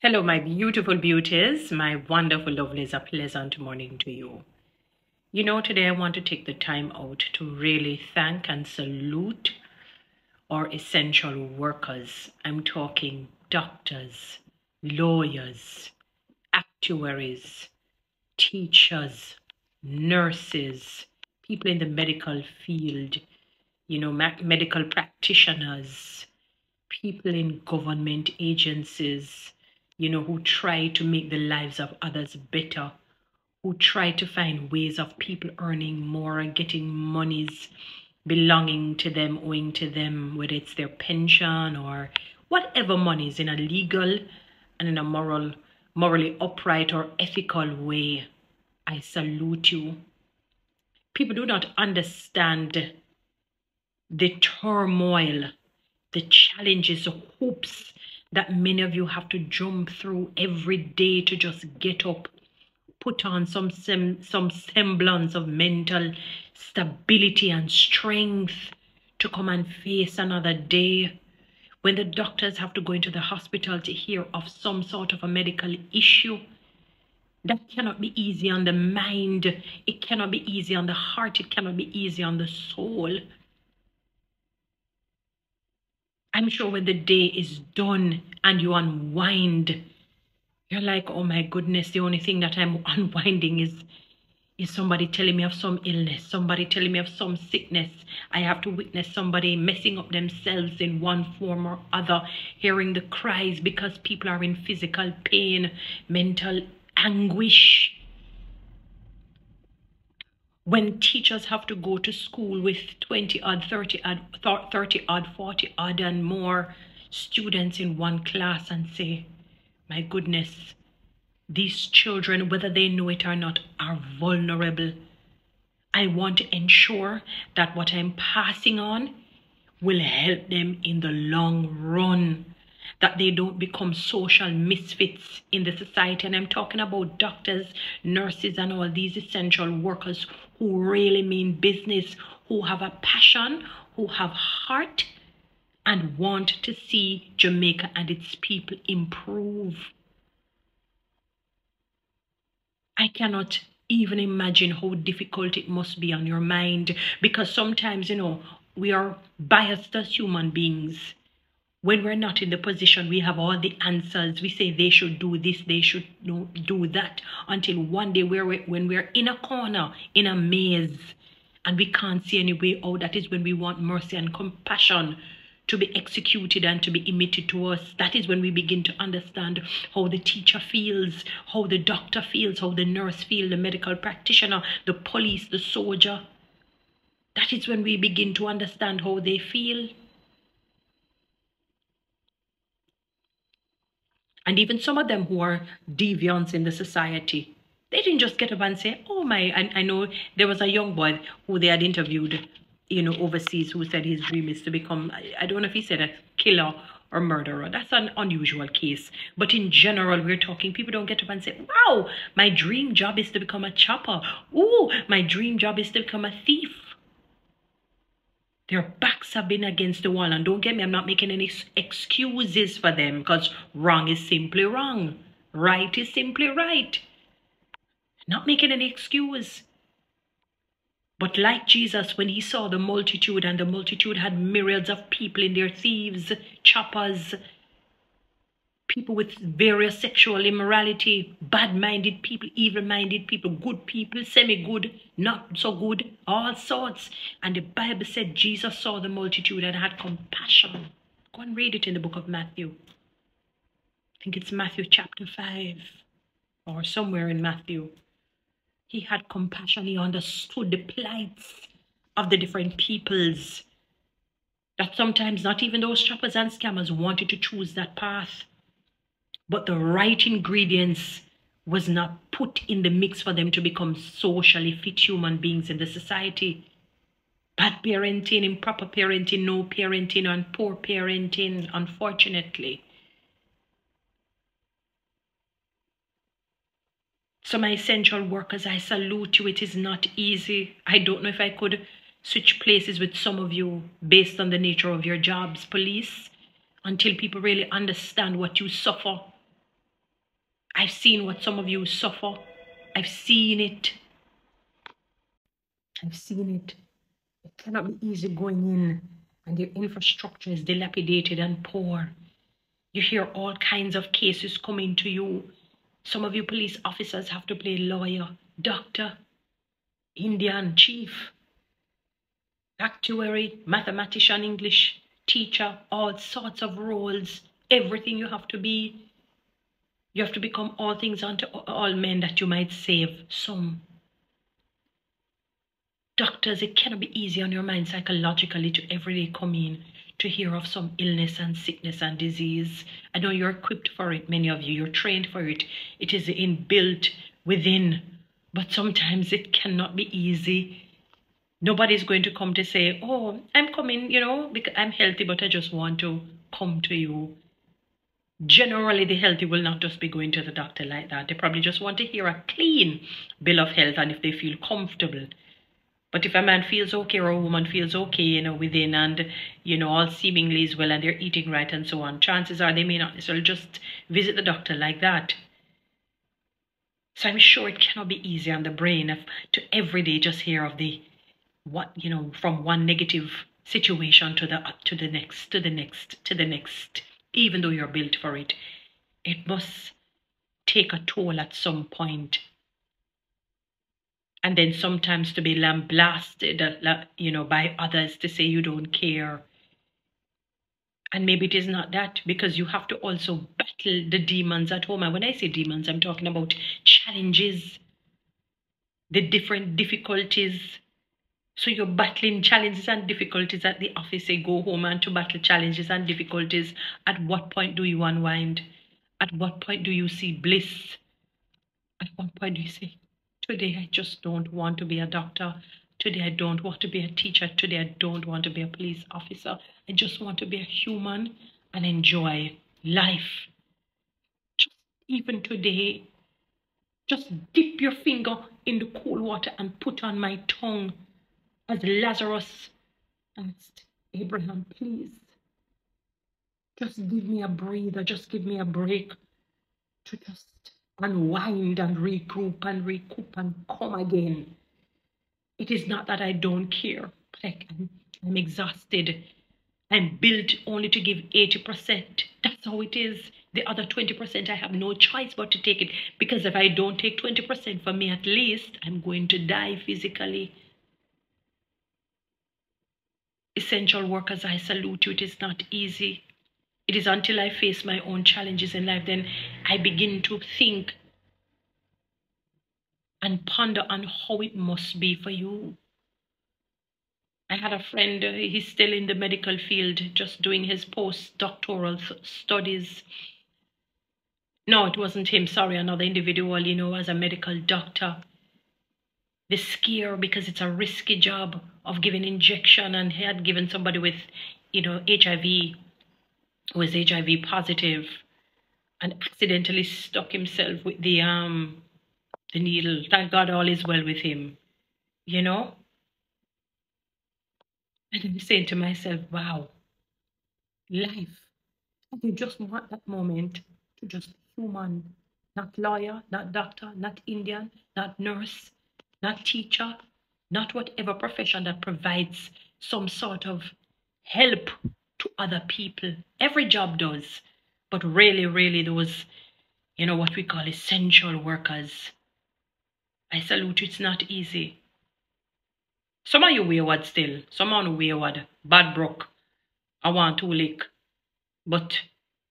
Hello, my beautiful beauties, my wonderful lovelies, a pleasant morning to you. Today I want to take the time out to really thank and salute our essential workers. I'm talking doctors, lawyers, actuaries, teachers, nurses, people in the medical field, medical practitioners, people in government agencies, who try to make the lives of others better, who try to find ways of people earning more, getting monies belonging to them, owing to them, whether it's their pension or whatever monies in a legal and in a morally upright or ethical way. I salute you. People do not understand the turmoil, the challenges, the hoops that many of you have to jump through every day to just get up, put on some semblance of mental stability and strength to come and face another day. When the doctors have to go into the hospital to hear of some sort of a medical issue, that cannot be easy on the mind. It cannot be easy on the heart. It cannot be easy on the soul. I'm sure when the day is done and you unwind, you're like, oh my goodness, the only thing that I'm unwinding is somebody telling me of some illness, somebody telling me of some sickness. I have to witness somebody messing up themselves in one form or other, hearing the cries because people are in physical pain, mental anguish. When teachers have to go to school with 20 odd, 30 odd, 40 odd and more students in one class and say, my goodness, these children, whether they know it or not, are vulnerable. I want to ensure that what I'm passing on will help them in the long run, that they don't become social misfits in the society. And I'm talking about doctors, nurses, and all these essential workers who really mean business, who have a passion, who have heart, and want to see Jamaica and its people improve. I cannot even imagine how difficult it must be on your mind, because sometimes, we are biased as human beings. When we're not in the position, we have all the answers. We say they should do this, they should do that, until one day when we're in a corner, in a maze, and we can't see any way out. That is when we want mercy and compassion to be executed and to be emitted to us. That is when we begin to understand how the teacher feels, how the doctor feels, how the nurse feels, the medical practitioner, the police, the soldier. That is when we begin to understand how they feel. And even some of them who are deviants in the society, they didn't just get up and say, oh my, I know there was a young boy who they had interviewed, overseas, who said his dream is to become, I don't know if he said a killer or murderer. That's an unusual case. But in general, we're talking, people don't get up and say, wow, my dream job is to become a chopper. Oh, my dream job is to become a thief. Their backs have been against the wall. And don't get me, I'm not making any excuses for them, because wrong is simply wrong. Right is simply right. Not making any excuse. But like Jesus, when he saw the multitude, and the multitude had myriads of people in their thieves, choppers, people with various sexual immorality, bad-minded people, evil-minded people, good people, semi-good, not so good, all sorts. And the Bible said Jesus saw the multitude and had compassion. Go and read it in the book of Matthew. I think it's Matthew chapter 5 or somewhere in Matthew. He had compassion. He understood the plights of the different peoples. That sometimes not even those choppers and scammers wanted to choose that path. But the right ingredients was not put in the mix for them to become socially fit human beings in the society. Bad parenting, improper parenting, no parenting, and poor parenting, unfortunately. So my essential workers, I salute you. It is not easy. I don't know if I could switch places with some of you based on the nature of your jobs, police, until people really understand what you suffer. I've seen what some of you suffer. I've seen it. I've seen it. It cannot be easy going in and your infrastructure is dilapidated and poor. You hear all kinds of cases coming to you. Some of you police officers have to play lawyer, doctor, Indian chief, actuary, mathematician, English teacher, all sorts of roles. Everything you have to be. You have to become all things unto all men that you might save some. Doctors, it cannot be easy on your mind psychologically to every day come in to hear of some illness and sickness and disease. I know you're equipped for it, many of you. You're trained for it. It is inbuilt within. But sometimes it cannot be easy. Nobody's going to come to say, oh, I'm coming, because I'm healthy, but I just want to come to you. Generally, the healthy will not just be going to the doctor like that. They probably just want to hear a clean bill of health and if they feel comfortable. But if a man feels okay or a woman feels okay, within and, all seemingly is well and they're eating right and so on, chances are they may not necessarily just visit the doctor like that. So I'm sure it cannot be easy on the brain to every day just hear of from one negative situation to the next, even though you're built for it. It must take a toll at some point. And then sometimes to be lambasted, by others to say you don't care. And maybe it is not that, because you have to also battle the demons at home. And when I say demons, I'm talking about challenges, the different difficulties. So you're battling challenges and difficulties at the office. You go home and to battle challenges and difficulties. At what point do you unwind? At what point do you see bliss? At what point do you say, today I just don't want to be a doctor. Today I don't want to be a teacher. Today I don't want to be a police officer. I just want to be a human and enjoy life. Just even today, just dip your finger in the cool water and put on my tongue as Lazarus asked Abraham, please, just give me a breather, just give me a break to just unwind and regroup and recoup and come again. It is not that I don't care, but I'm exhausted. I'm built only to give 80%. That's how it is. The other 20%, I have no choice but to take it, because if I don't take 20% for me, at least I'm going to die physically. Essential workers, I salute you. It is not easy. It is until I face my own challenges in life, then I begin to think and ponder on how it must be for you. I had a friend, he's still in the medical field, just doing his postdoctoral studies. No, it wasn't him, sorry, another individual, as a medical doctor. The scare, because it's a risky job of giving injection, and he had given somebody with, HIV, who was HIV positive, and accidentally stuck himself with the needle. Thank God all is well with him, And I'm saying to myself, wow, life. And you just want that moment to just be human. Not lawyer, not doctor, not Indian, not nurse, not teacher, not whatever profession that provides some sort of help to other people. Every job does. But really, really those, what we call essential workers. I salute you. It's not easy. Some of you wayward still. Some of you wayward. Bad broke. I want to lick. But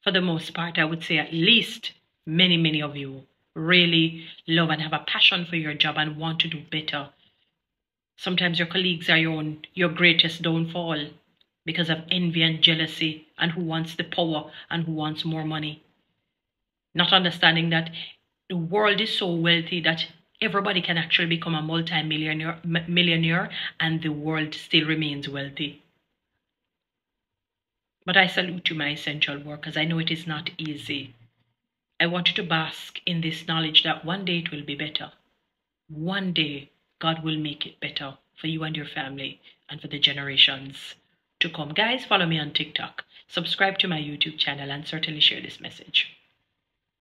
for the most part, I would say at least many, many of you really love and have a passion for your job and want to do better. Sometimes your colleagues are your greatest downfall because of envy and jealousy and who wants the power and who wants more money. Not understanding that the world is so wealthy that everybody can actually become a millionaire and the world still remains wealthy. But I salute you, my essential workers. I know it is not easy. I want you to bask in this knowledge that one day it will be better. One day God will make it better for you and your family and for the generations to come. Guys, follow me on TikTok. Subscribe to my YouTube channel and certainly share this message.